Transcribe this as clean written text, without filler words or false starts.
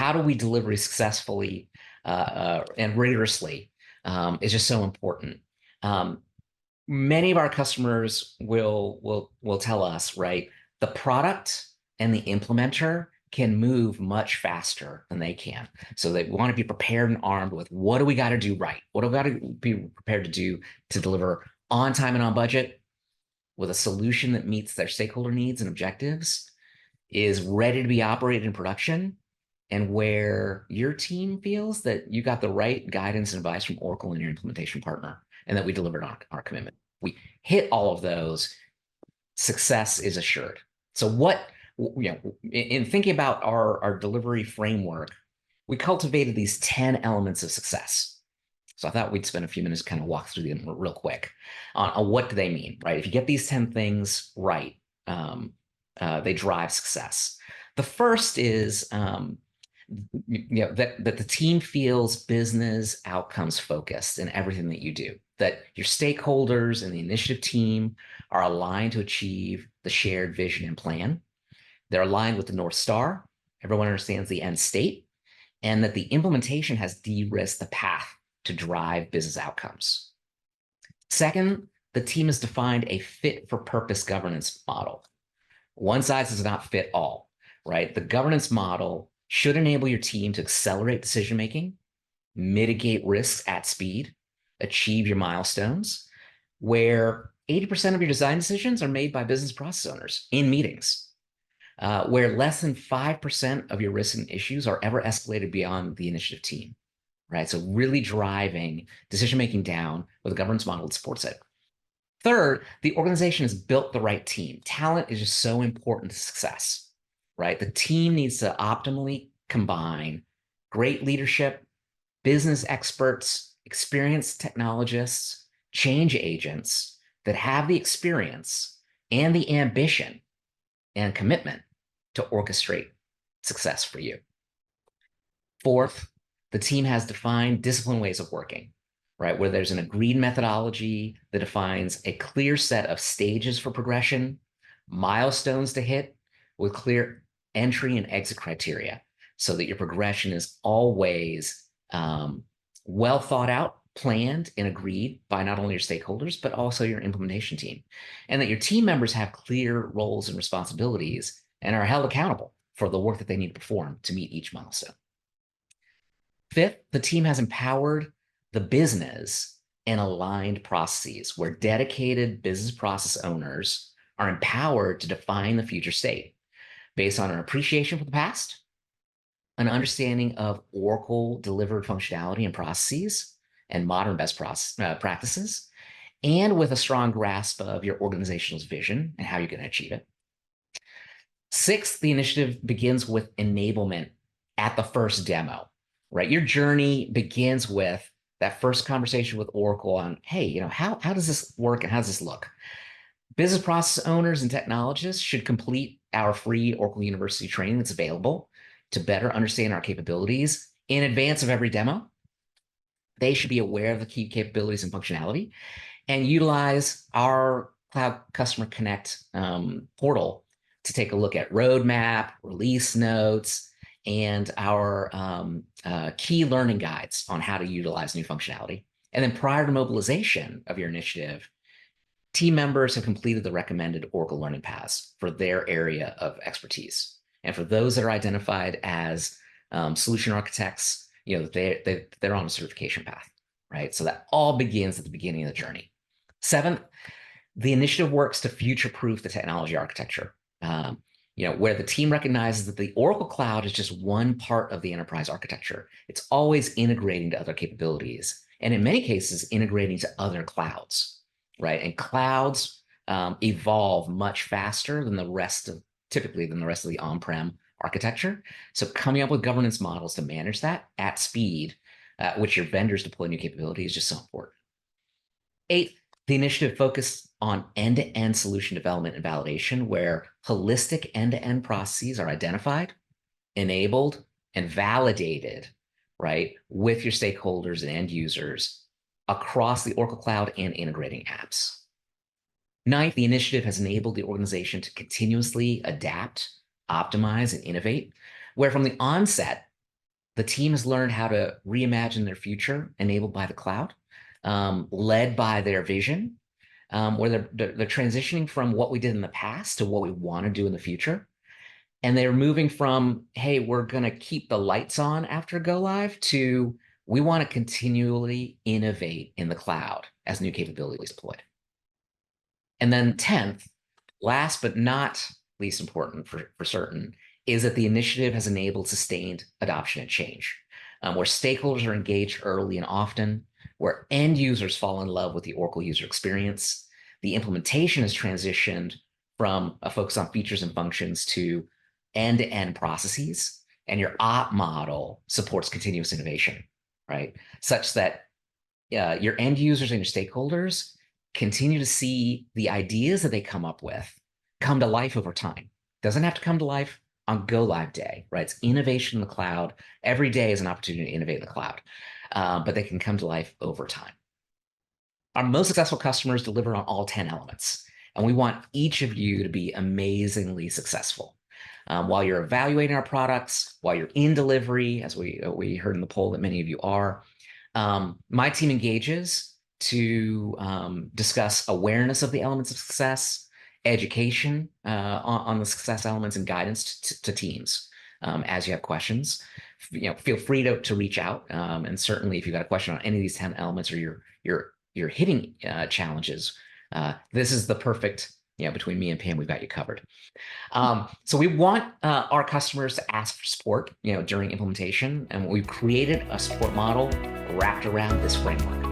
how do we deliver successfully and rigorously is just so important. Um, Many of our customers will tell us, right, the product and the implementer can move much faster than they can. So they want to be prepared and armed with what do we got to do right? What do we got to be prepared to do to deliver on time and on budget with a solution that meets their stakeholder needs and objectives, is ready to be operated in production, and where your team feels that you got the right guidance and advice from Oracle and your implementation partner, and that we delivered on our commitment. We hit all of those, success is assured. So in thinking about our delivery framework, we cultivated these 10 elements of success. So I thought we'd spend a few minutes kind of walk through them real quick on what do they mean, right? If you get these 10 things right, they drive success. The first is that the team feels business outcomes focused in everything that you do, that your stakeholders and the initiative team are aligned to achieve the shared vision and plan. They're aligned with the North Star. Everyone understands the end state, and that the implementation has de-risked the path to drive business outcomes. Second, the team has defined a fit for purpose governance model. One size does not fit all, right? The governance model should enable your team to accelerate decision-making, mitigate risks at speed, achieve your milestones, where 80% of your design decisions are made by business process owners in meetings, where less than 5% of your risks and issues are ever escalated beyond the initiative team, right? So really driving decision-making down with a governance model that supports it. Third, the organization has built the right team. Talent is just so important to success, right? The team needs to optimally combine great leadership, business experts, experienced technologists, change agents that have the experience and the ambition and commitment to orchestrate success for you. Fourth, the team has defined disciplined ways of working, right? Where there's an agreed methodology that defines a clear set of stages for progression, milestones to hit with clear entry and exit criteria, so that your progression is always well thought out, planned, and agreed by not only your stakeholders, but also your implementation team. And that your team members have clear roles and responsibilities and are held accountable for the work that they need to perform to meet each milestone. Fifth, the team has empowered the business and aligned processes, where dedicated business process owners are empowered to define the future state based on an appreciation for the past, an understanding of Oracle delivered functionality and processes and modern best practices, and with a strong grasp of your organization's vision and how you're going to achieve it. Sixth, the initiative begins with enablement at the first demo, right? Your journey begins with that first conversation with Oracle on, hey, how does this work and how does this look? Business process owners and technologists should complete our free Oracle University training that's available to better understand our capabilities in advance of every demo. They should be aware of the key capabilities and functionality and utilize our Cloud Customer Connect portal to take a look at roadmap, release notes, and our key learning guides on how to utilize new functionality. And then prior to mobilization of your initiative, team members have completed the recommended Oracle learning paths for their area of expertise. And for those that are identified as solution architects, they're on a certification path, right? So that all begins at the beginning of the journey. Seventh, the initiative works to future-proof the technology architecture, where the team recognizes that the Oracle Cloud is just one part of the enterprise architecture. It's always integrating to other capabilities, and in many cases, integrating to other clouds, right? And clouds evolve much faster than typically than the rest of the on-prem architecture. So coming up with governance models to manage that at speed, which your vendors deploy new capability, is just so important. Eighth, the initiative focused on end-to-end solution development and validation, where holistic end-to-end processes are identified, enabled, and validated, right, with your stakeholders and end users across the Oracle Cloud and integrating apps. Ninth, the initiative has enabled the organization to continuously adapt, optimize, and innovate, where from the onset, The team has learned how to reimagine their future enabled by the cloud, led by their vision, where they're transitioning from what we did in the past to what we want to do in the future. And they're moving from, hey, we're going to keep the lights on after go live to we want to continually innovate in the cloud as new capabilities deployed. And then 10th, last but not least important for certain, is that the initiative has enabled sustained adoption and change, where stakeholders are engaged early and often, where end users fall in love with the Oracle user experience. The implementation has transitioned from a focus on features and functions to end-to-end processes, and your op model supports continuous innovation, right? Such that your end users and your stakeholders continue to see the ideas that they come up with come to life over time. Doesn't have to come to life on go live day, right? It's innovation in the cloud. Every day is an opportunity to innovate in the cloud, but they can come to life over time. Our most successful customers deliver on all 10 elements, and we want each of you to be amazingly successful. While you're evaluating our products, while you're in delivery, as we heard in the poll that many of you are, my team engages to discuss awareness of the elements of success, education on the success elements, and guidance to teams as you have questions. Feel free to reach out, and certainly if you've got a question on any of these 10 elements or you're hitting challenges, this is the perfect, between me and Pam, we've got you covered. So we want our customers to ask for support, during implementation, and we've created a support model wrapped around this framework.